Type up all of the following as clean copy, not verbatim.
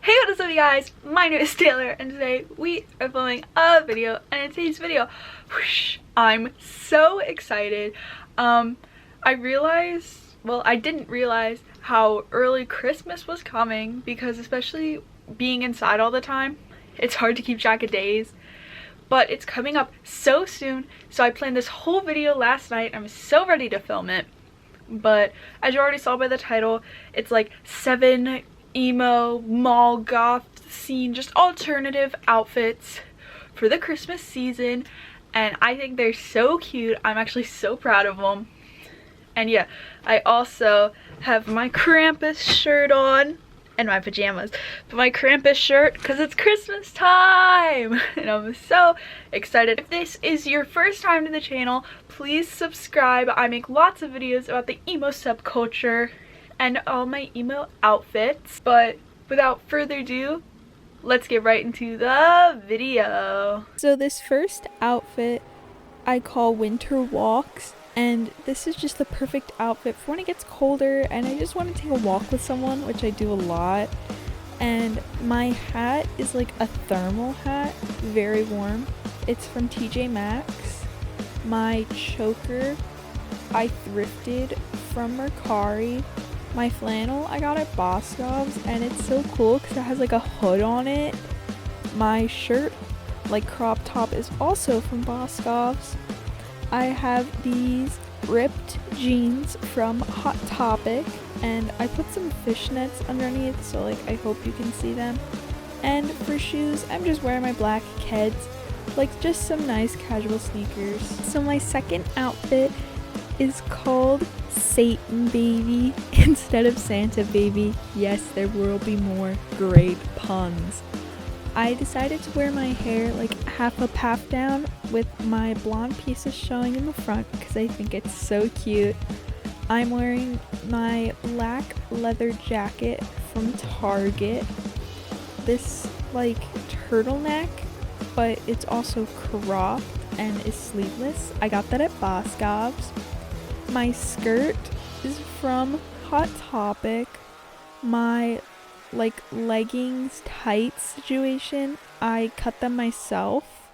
Hey, what is up you guys? My name is Taylor and today we are filming a video, and in today's video, I'm so excited. I didn't realize how early Christmas was coming, because especially being inside all the time, it's hard to keep track of days. But it's coming up so soon, so I planned this whole video last night. I'm so ready to film it. But as you already saw by the title, it's like 7 emo, mall, goth scene, just alternative outfits for the Christmas season. And I think they're so cute. I'm actually so proud of them. And yeah, I also have my Krampus shirt on and my pajamas, but my Krampus shirt because it's Christmas time and I'm so excited. If this is your first time to the channel, please subscribe. I make lots of videos about the emo subculture and all my emo outfits. But without further ado, let's get right into the video. So this first outfit I call winter walks, and this is just the perfect outfit for when it gets colder and I just want to take a walk with someone, which I do a lot. And my hat is like a thermal hat, very warm. It's from TJ Maxx. My choker I thrifted from Mercari. My flannel I got at Boscov's, and it's so cool because it has like a hood on it. My shirt, like crop top, is also from Boscov's. I have these ripped jeans from Hot Topic, and I put some fishnets underneath, so like I hope you can see them. And for shoes, I'm just wearing my black Keds, like just some nice casual sneakers. So my second outfit is called Satan Baby instead of Santa Baby. Yes, there will be more great puns. I decided to wear my hair like half up, half down, with my blonde pieces showing in the front because I think it's so cute. I'm wearing my black leather jacket from Target. This like turtleneck, but it's also cropped and is sleeveless. I got that at Boscov's. My skirt is from Hot Topic. My like leggings tights situation, I cut them myself,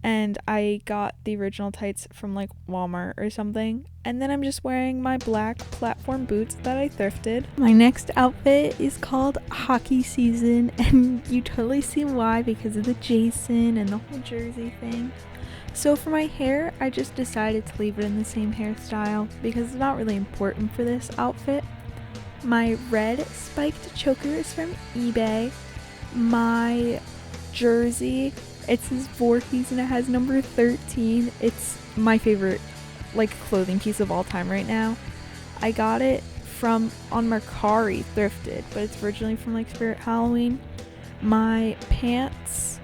and I got the original tights from like Walmart or something. And then I'm just wearing my black platform boots that I thrifted. My next outfit is called Hockey Season, and you totally see why, because of the Jason and the whole jersey thing. So for my hair, I just decided to leave it in the same hairstyle because it's not really important for this outfit. My red spiked choker is from eBay. My jersey, it says Voorhees and it has number 13. It's my favorite like clothing piece of all time right now. I got it from on Mercari, thrifted, but it's originally from like Spirit Halloween. My pants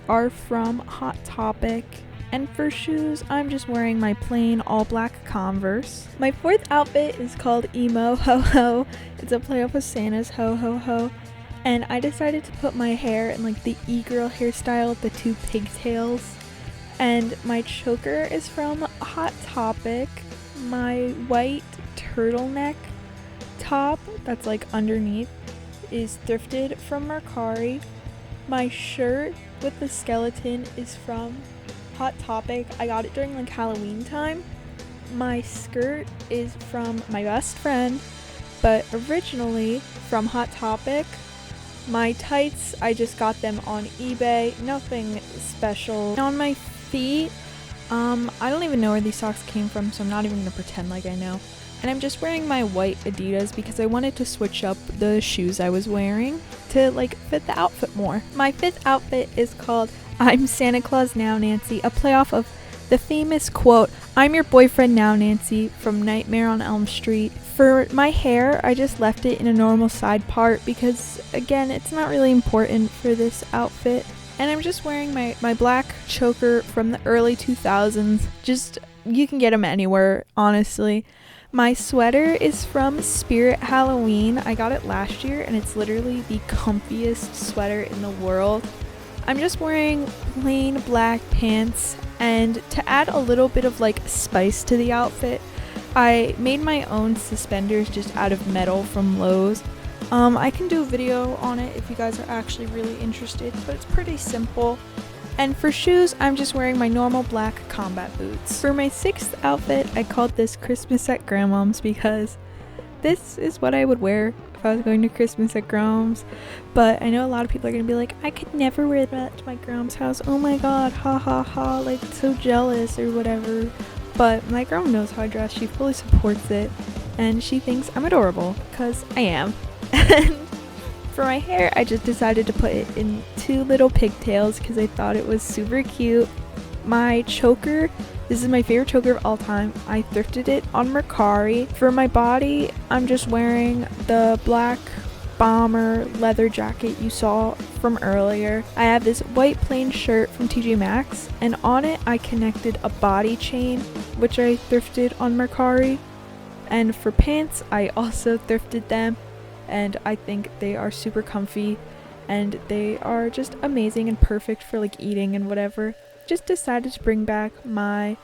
are from Hot Topic. And for shoes, I'm just wearing my plain all black Converse. My fourth outfit is called Emo Ho Ho. It's a play off of Santa's Ho Ho Ho. And I decided to put my hair in like the egirl hairstyle with the 2 pigtails. And my choker is from Hot Topic. My white turtleneck top that's like underneath is thrifted from Mercari. My shirt with the skeleton is from Hot Topic. I got it during like Halloween time. My skirt is from my best friend, but originally from Hot Topic. My tights, I just got them on eBay, nothing special. On my feet, I don't even know where these socks came from, so I'm not even gonna pretend like I know. And I'm just wearing my white Adidas because I wanted to switch up the shoes I was wearing to like fit the outfit more. My fifth outfit is called I'm Santa Claus Now Nancy, a playoff of the famous quote, "I'm your boyfriend now Nancy" from Nightmare on Elm Street. For my hair, I just left it in a normal side part because again, it's not really important for this outfit. And I'm just wearing my black choker from the early 2000s. Just, you can get them anywhere, honestly. My sweater is from Spirit Halloween. I got it last year and it's literally the comfiest sweater in the world. I'm just wearing plain black pants, and to add a little bit of like spice to the outfit, I made my own suspenders just out of metal from Lowe's. I can do a video on it if you guys are actually really interested, but it's pretty simple. And for shoes, I'm just wearing my normal black combat boots. For my 6th outfit, I called this Christmas at Grandmom's because this is what I would wear if I was going to Christmas at Grandmom's. But I know a lot of people are going to be like, I could never wear that to my grandma's house. Oh my god, ha ha ha, like so jealous or whatever. But my grandma knows how I dress, she fully supports it, and she thinks I'm adorable, because I am. And for my hair, I just decided to put it in 2 little pigtails because I thought it was super cute. My choker, this is my favorite choker of all time. I thrifted it on Mercari. For my body, I'm just wearing the black bomber leather jacket you saw from earlier. I have this white plain shirt from TJ Maxx, and on it I connected a body chain, which I thrifted on Mercari. And for pants, I also thrifted them, and I think they are super comfy and they are just amazing and perfect for like eating and whatever. Just decided to bring back my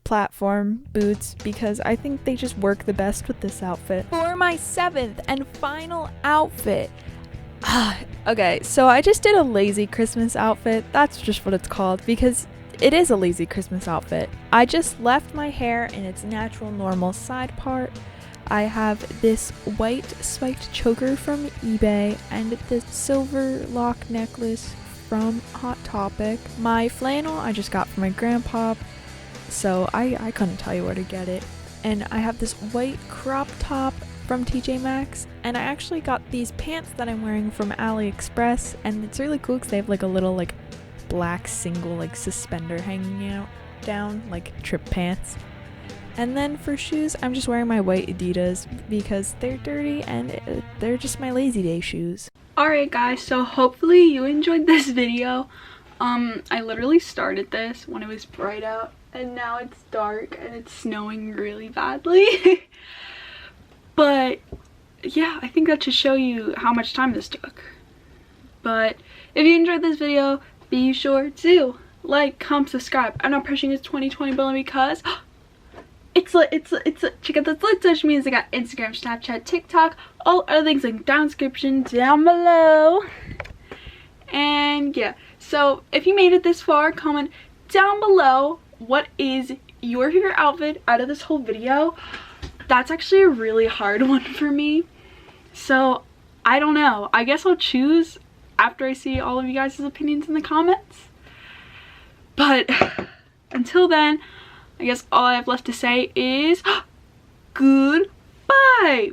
platform boots because I think they just work the best with this outfit. For my 7th and final outfit, okay, so I just did a lazy Christmas outfit. That's just what it's called because it is a lazy Christmas outfit. I just left my hair in its natural normal side part. I have this white spiked choker from eBay and this silver lock necklace from Hot Topic. My flannel I just got from my grandpa, so I couldn't tell you where to get it. And I have this white crop top from TJ Maxx, and I actually got these pants that I'm wearing from AliExpress, and it's really cool because they have like a little like black single like suspender hanging out down, like trip pants. And then for shoes, I'm just wearing my white Adidas because they're dirty and they're just my lazy day shoes. Alright guys, so hopefully you enjoyed this video. I literally started this when it was bright out and now it's dark and it's snowing really badly. But yeah, I think that should show you how much time this took. But if you enjoyed this video, be sure to like, comment, subscribe. I'm not pushing this 2020 billion because it's lit, check out the lit social medias. I got Instagram, Snapchat, TikTok, all other things linked down in the description down below. And yeah, so if you made it this far, comment down below what is your favorite outfit out of this whole video. That's actually a really hard one for me, so I don't know. I guess I'll choose after I see all of you guys' opinions in the comments. But until then, I guess all I have left to say is goodbye.